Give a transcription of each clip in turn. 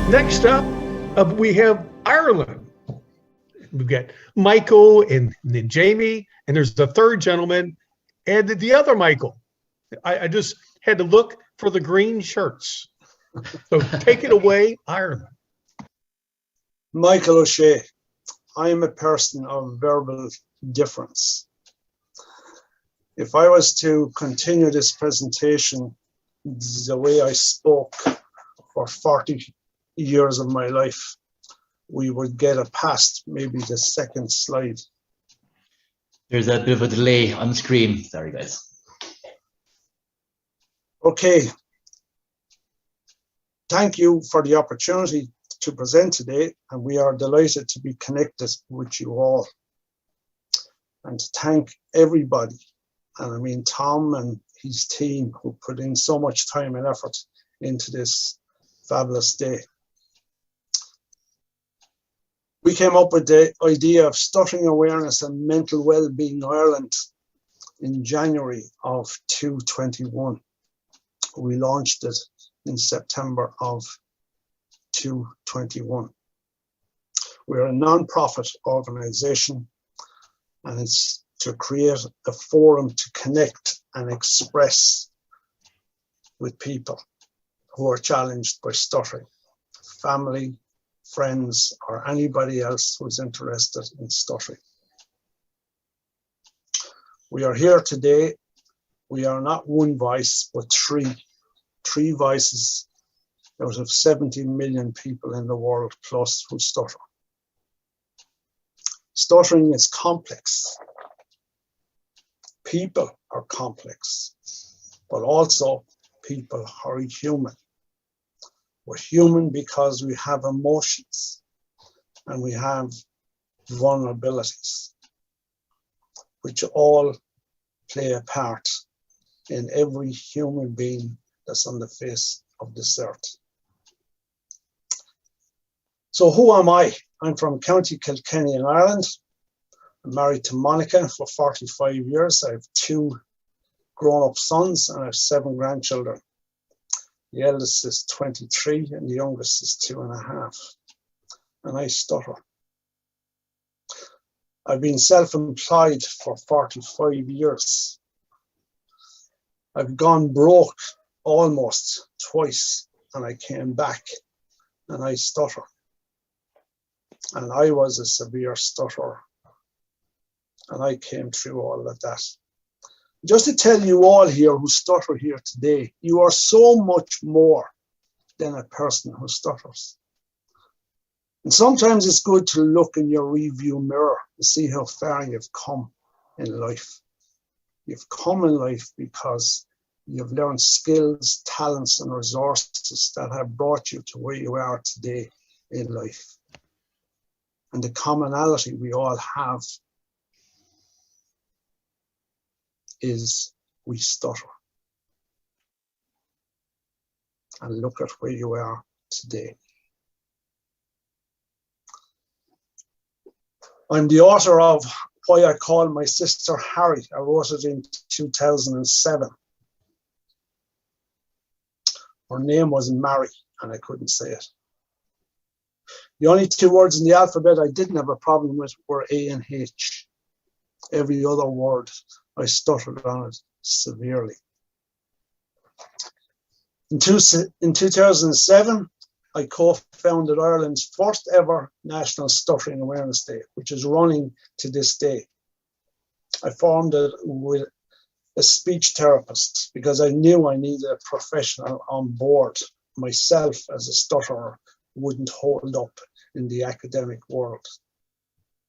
Next up, we have Ireland. We've got Michael and then Jamie, and there's the third gentleman and the other Michael. I just had to look for the green shirts. So take it away, Ireland. Michael O'Shea. I am a person of verbal difference. If I was to continue this presentation the way I spoke for 40 years of my life, we would get it past maybe the second slide. There's a bit of a delay on the screen. Sorry, guys. Okay. Thank you for the opportunity to present today, and we are delighted to be connected with you all. And to thank everybody, and I mean Tom and his team, who put in so much time and effort into this fabulous day. We came up with the idea of Stuttering Awareness and Mental Well-Being Ireland in January of 2021. We launched it in September of 2021. We're a non-profit organization, and it's to create a forum to connect and express with people who are challenged by stuttering, family, friends, or anybody else who's interested in stuttering. We are here today. We are not one voice, but three voices out of 70 million people in the world plus who stutter. Stuttering is complex. People are complex, but also people are human. We're human because we have emotions and we have vulnerabilities, which all play a part in every human being that's on the face of this earth. So who am I? I'm from County Kilkenny in Ireland. I'm married to Monica for 45 years. I have 2 grown-up sons and I have 7 grandchildren. The eldest is 23 and the youngest is 2.5. And I stutter. I've been self-employed for 45 years. I've gone broke almost twice and I came back and I stutter. And I was a severe stutterer. And I came through all of that. Just to tell you all here who stutter here today, you are so much more than a person who stutters. And sometimes it's good to look in your review mirror to see how far you've come in life. You've come in life because you've learned skills, talents, and resources that have brought you to where you are today in life. And the commonality we all have is we stutter. And look at where you are today. I'm the author of Why I Call My Sister Harry. I wrote it in 2007. Her name was Mary, and I couldn't say it. The only 2 words in the alphabet I didn't have a problem with were A and H. Every other word, I stuttered on it severely. In 2007, I co-founded Ireland's first ever National Stuttering Awareness Day, which is running to this day. I formed it with a speech therapist because I knew I needed a professional on board. Myself as a stutterer wouldn't hold up in the academic world.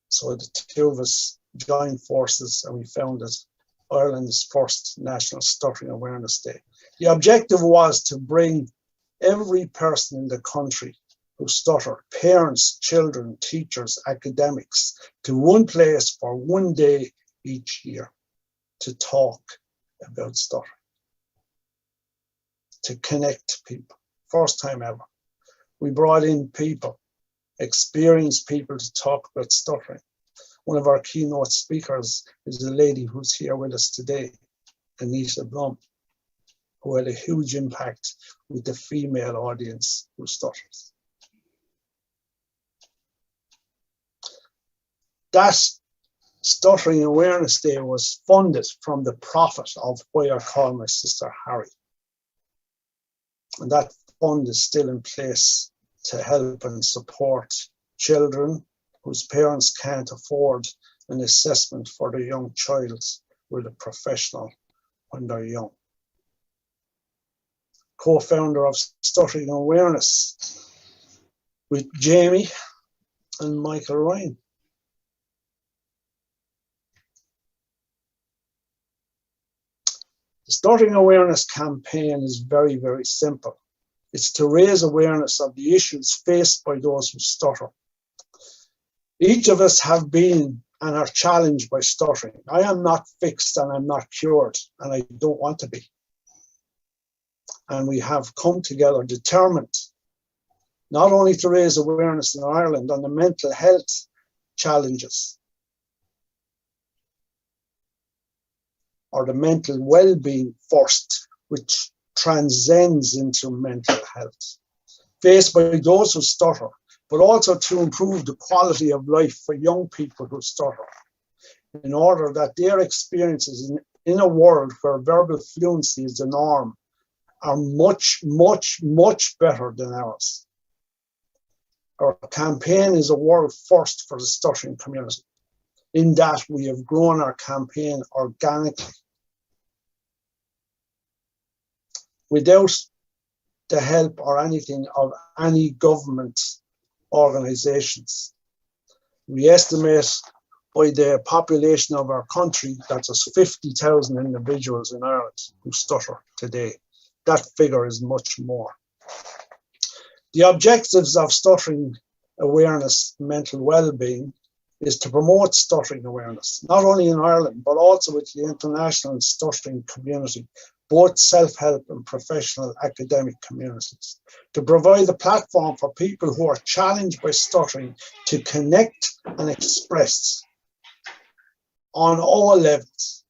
So the 2 of us joined forces and we founded Ireland's first National Stuttering Awareness Day. The objective was to bring every person in the country who stutter, parents, children, teachers, academics, to one place for one day each year to talk about stuttering, to connect people. First time ever. We brought in people, experienced people to talk about stuttering. One of our keynote speakers is the lady who's here with us today, Anita Blum, who had a huge impact with the female audience who stutters. That Stuttering Awareness Day was funded from the profit of Why I Call My Sister Harry. And that fund is still in place to help and support children whose parents can't afford an assessment for their young child with a professional when they're young. Co-founder of Stuttering Awareness with Jamie and Michael Ryan. The Stuttering Awareness campaign is very, very simple. It's to raise awareness of the issues faced by those who stutter. Each of us have been and are challenged by stuttering. I am not fixed and I'm not cured, and I don't want to be. And we have come together determined not only to raise awareness in Ireland on the mental health challenges or the mental well-being first, which transcends into mental health, faced by those who stutter, but also to improve the quality of life for young people who stutter, in order that their experiences in a world where verbal fluency is the norm are much, much, much better than ours. Our campaign is a world first for the stuttering community, in that we have grown our campaign organically, without the help or anything of any government organizations. We estimate by the population of our country that there's 50,000 individuals in Ireland who stutter today. That figure is much more. The objectives of Stuttering Awareness Mental Wellbeing is to promote stuttering awareness, not only in Ireland, but also with the international stuttering community, both self-help and professional academic communities, to provide a platform for people who are challenged by stuttering to connect and express on all levels,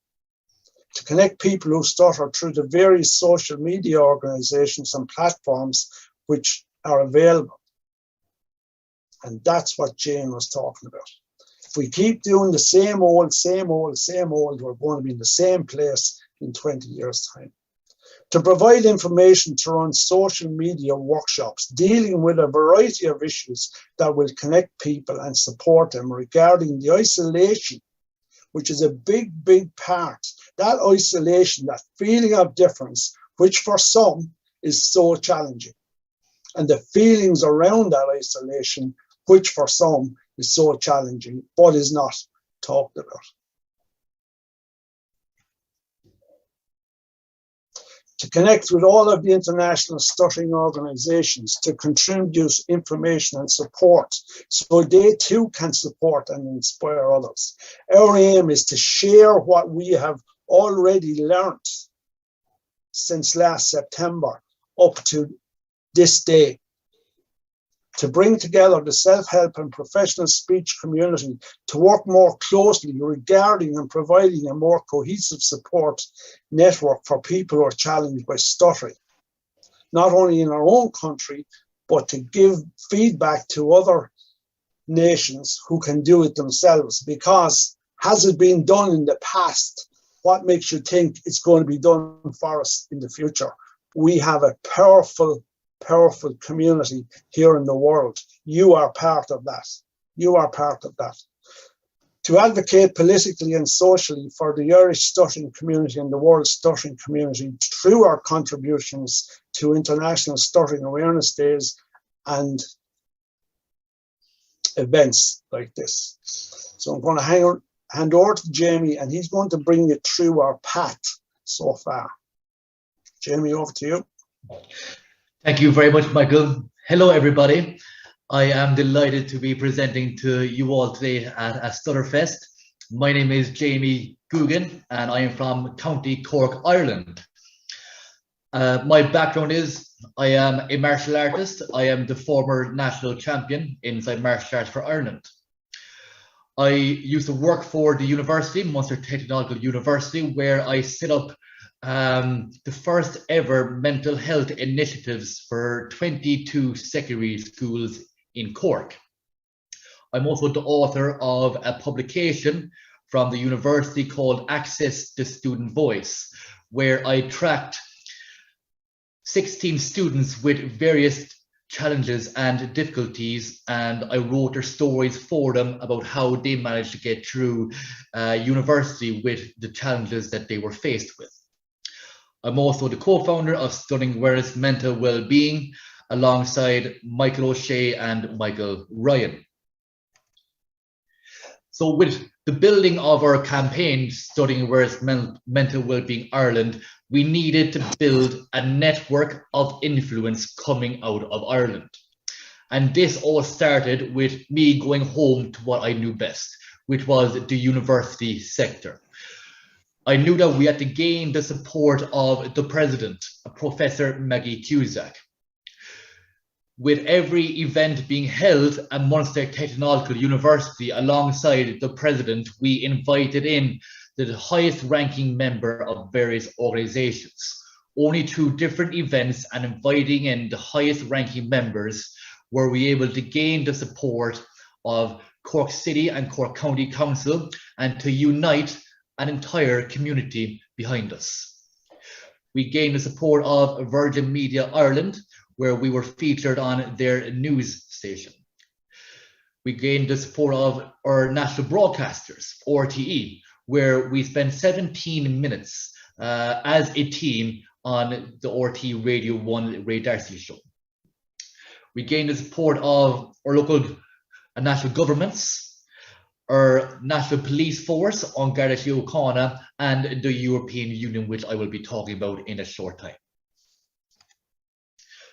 to connect people who stutter through the various social media organizations and platforms which are available. And that's what Jane was talking about. If we keep doing the same old, we're going to be in the same place in 20 years' time. To provide information to run social media workshops dealing with a variety of issues that will connect people and support them regarding the isolation, which is a big, big part. That isolation, that feeling of difference, which for some is so challenging. And the feelings around that isolation, which for some is so challenging, but is not talked about. To connect with all of the international stuttering organizations to contribute information and support so they too can support and inspire others. Our aim is to share what we have already learned since last September up to this day, to bring together the self-help and professional speech community to work more closely regarding and providing a more cohesive support network for people who are challenged by stuttering, not only in our own country, but to give feedback to other nations who can do it themselves. Because has it been done in the past? What makes you think it's going to be done for us in the future? We have a powerful community here in the world. You are part of that. You are part of that. To advocate politically and socially for the Irish stuttering community and the world stuttering community through our contributions to International Stuttering Awareness Days and events like this. So I'm going to hand over to Jamie, and he's going to bring you through our path so far. Jamie, over to you. Thank you very much, Michael. Hello, everybody. I am delighted to be presenting to you all today at StutterFest. My name is Jamie GOOGIN, and I am from County Cork, Ireland. My background is I am a martial artist. I am the former national champion inside martial arts for Ireland. I used to work for the university, Munster Technological University, where I set up the first ever mental health initiatives for 22 secondary schools in Cork. I'm also the author of a publication from the university called Access the Student Voice, where I tracked 16 students with various challenges and difficulties, and I wrote their stories for them about how they managed to get through university with the challenges that they were faced with. I'm also the co-founder of Stuttering Awareness Mental Well-Being, alongside Michael O'Shea and Michael Ryan. So with the building of our campaign, Stuttering Awareness Mental Well-Being Ireland, we needed to build a network of influence coming out of Ireland. And this all started with me going home to what I knew best, which was the university sector. I knew that we had to gain the support of the president, Professor Maggie Cusack. With every event being held at Munster Technological University alongside the president, we invited in the highest ranking member of various organizations. Only through different events and inviting in the highest ranking members were we able to gain the support of Cork City and Cork County Council and to unite an entire community behind us. We gained the support of Virgin Media Ireland, where we were featured on their news station. We gained the support of our national broadcasters, RTE, where we spent 17 minutes as a team on the RTE Radio 1 Ray Darcy show. We gained the support of our local and national governments, our national police force on Garda Síochána, and the European Union, which I will be talking about in a short time.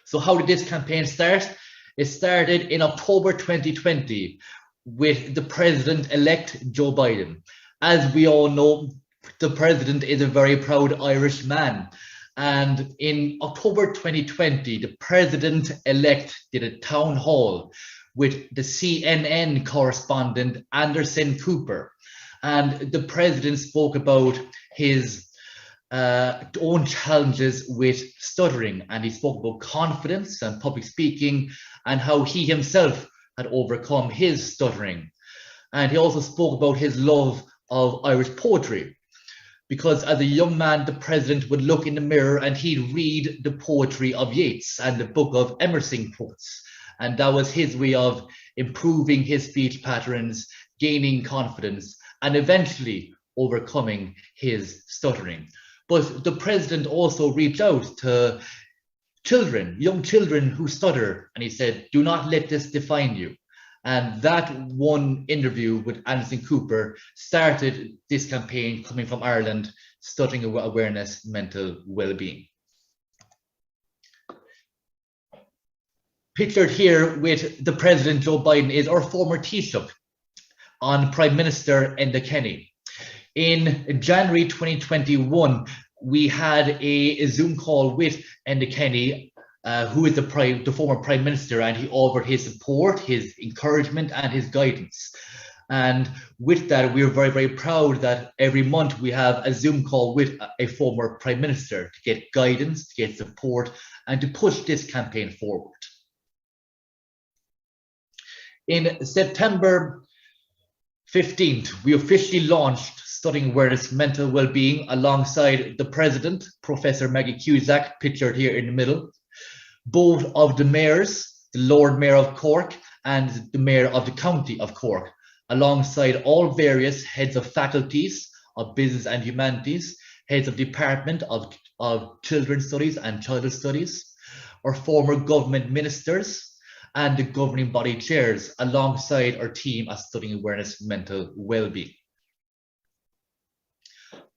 So how did this campaign start? It started in October 2020 with the President-elect Joe Biden. As we all know, the President is a very proud Irish man. And in October 2020, the President-elect did a town hall with the CNN correspondent Anderson Cooper. And the President spoke about his own challenges with stuttering, and he spoke about confidence and public speaking and how he himself had overcome his stuttering. And he also spoke about his love of Irish poetry, because as a young man, the president would look in the mirror and he'd read the poetry of Yeats and the book of Emerson quotes, and that was his way of improving his speech patterns, gaining confidence, and eventually overcoming his stuttering. But the president also reached out to children, young children who stutter, and he said, do not let this define you. And that one interview with Anderson Cooper started this campaign coming from Ireland, Stuttering Awareness Mental Well-Being. Pictured here with the President Joe Biden is our former Taoiseach on Prime Minister Enda Kenny. In January 2021, we had a Zoom call with Enda Kenny, who is the former Prime Minister, and he offered his support, his encouragement, and his guidance. And with that, we are very, very proud that every month we have a Zoom call with a former Prime Minister to get guidance, to get support, and to push this campaign forward. In September 15th, we officially launched Stuttering Awareness Mental Well-Being alongside the President, Professor Maggie Cusack, pictured here in the middle, both of the mayors, the Lord Mayor of Cork and the Mayor of the County of Cork, alongside all various heads of faculties of business and humanities, heads of department of children's studies and childhood studies, our former government ministers, and the governing body chairs, alongside our team at Stuttering Awareness Mental Well-Being.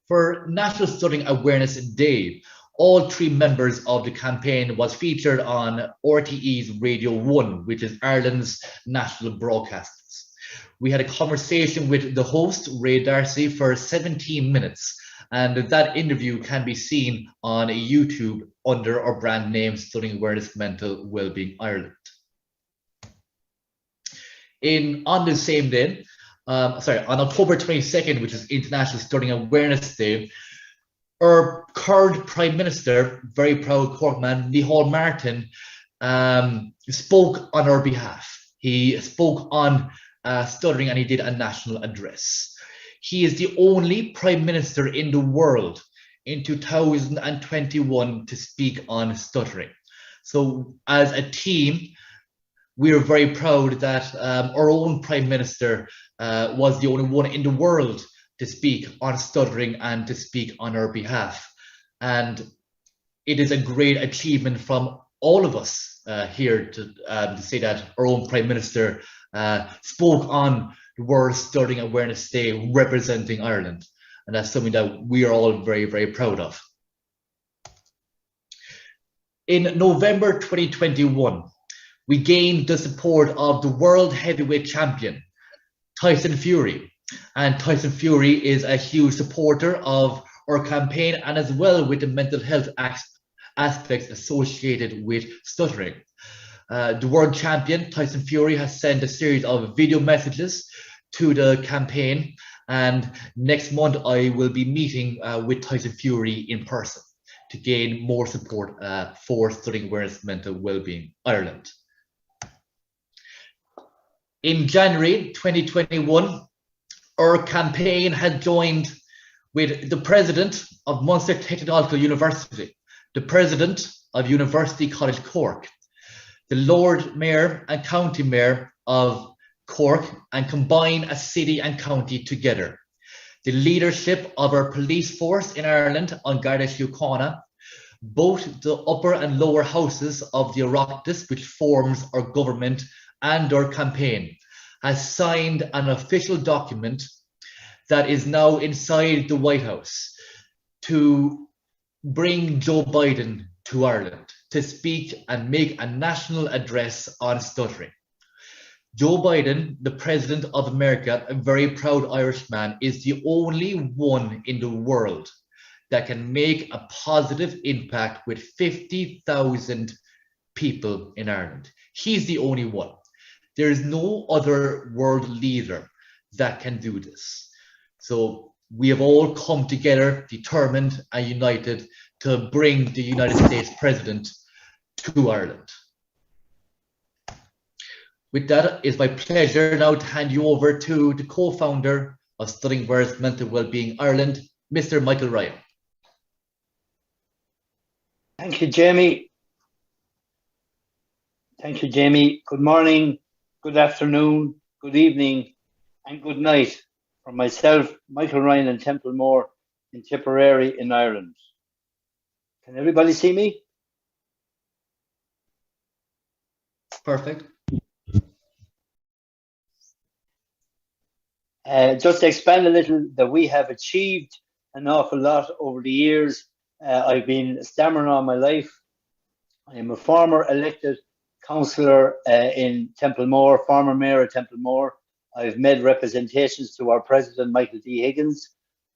For National Stuttering Awareness Day, all three members of the campaign was featured on RTE's Radio 1, which is Ireland's national broadcasters. We had a conversation with the host, Ray Darcy, for 17 minutes, and that interview can be seen on YouTube under our brand name, Stuttering Awareness Mental Well-Being Ireland. On the same day, on October 22nd, which is International Stuttering Awareness Day, our current Prime Minister, very proud Corkman, Micheál Martin, spoke on our behalf. He spoke on stuttering, and he did a national address. He is the only Prime Minister in the world in 2021 to speak on stuttering. So as a team, we are very proud that our own Prime Minister was the only one in the world to speak on stuttering and to speak on our behalf. And it is a great achievement from all of us here to say that our own Prime Minister spoke on the World Stuttering Awareness Day representing Ireland. And that's something that we are all very, very proud of. In November 2021, we gained the support of the world heavyweight champion, Tyson Fury. And Tyson Fury is a huge supporter of our campaign, and as well with the mental health aspects associated with stuttering. The world champion, Tyson Fury, has sent a series of video messages to the campaign, and next month I will be meeting with Tyson Fury in person to gain more support for Stuttering Awareness Mental Wellbeing Ireland. In January 2021, our campaign had joined with the president of Munster Technological University, the president of University College Cork, the Lord Mayor and County Mayor of Cork, and combine a city and county together. The leadership of our police force in Ireland on Garda Síochána, both the upper and lower houses of the Oireachtas, which forms our government and our campaign, has signed an official document that is now inside the White House to bring Joe Biden to Ireland to speak and make a national address on stuttering. Joe Biden, the President of America, a very proud Irishman, is the only one in the world that can make a positive impact with 50,000 people in Ireland. He's the only one. There is no other world leader that can do this. So we have all come together, determined and united to bring the United States President to Ireland. With that, it's my pleasure now to hand you over to the co-founder of Stuttering Awareness Mental Wellbeing Ireland, Mr. Michael Ryan. Thank you, Jamie. Thank you, Jamie. Good morning, good afternoon, good evening, and good night from myself, Michael Ryan in Templemore in Tipperary in Ireland. Can everybody see me? Perfect. Just to expand a little, that we have achieved an awful lot over the years. I've been stammering all my life. I am a former elected councillor in Templemore, former mayor of Templemore. I've made representations to our president, Michael D. Higgins.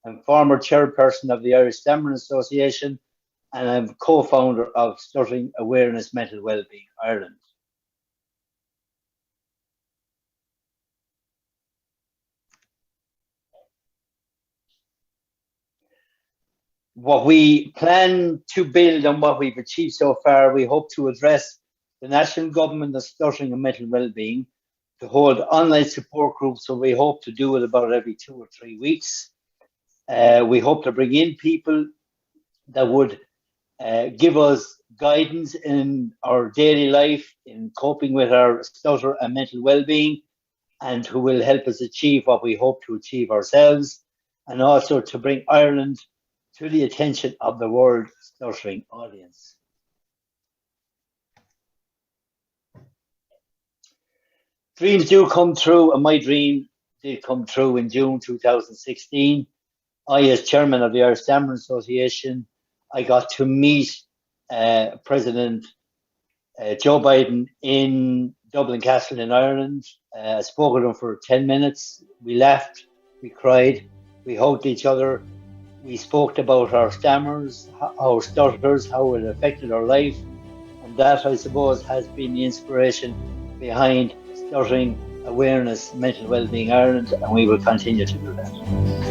I'm former chairperson of the Irish Stammering Association, and I'm co-founder of Stuttering Awareness Mental Wellbeing Ireland. What we plan to build and what we've achieved so far, we hope to address the national government of stuttering and mental well-being, to hold online support groups, so we hope to do it about every 2 or 3 weeks. We hope to bring in people that would give us guidance in our daily life, in coping with our stutter and mental well-being, and who will help us achieve what we hope to achieve ourselves, and also to bring Ireland to the attention of the world stuttering audience. Dreams do come true, and my dream did come true in June 2016. I, as chairman of the Irish Stammering Association, I got to meet President Joe Biden in Dublin Castle in Ireland. I spoke with him for 10 minutes. We laughed, we cried, we hugged each other. We spoke about our stammers, our stutters, how it affected our life. And that, I suppose, has been the inspiration behind Stuttering Awareness Mental Wellbeing Ireland, and we will continue to do that.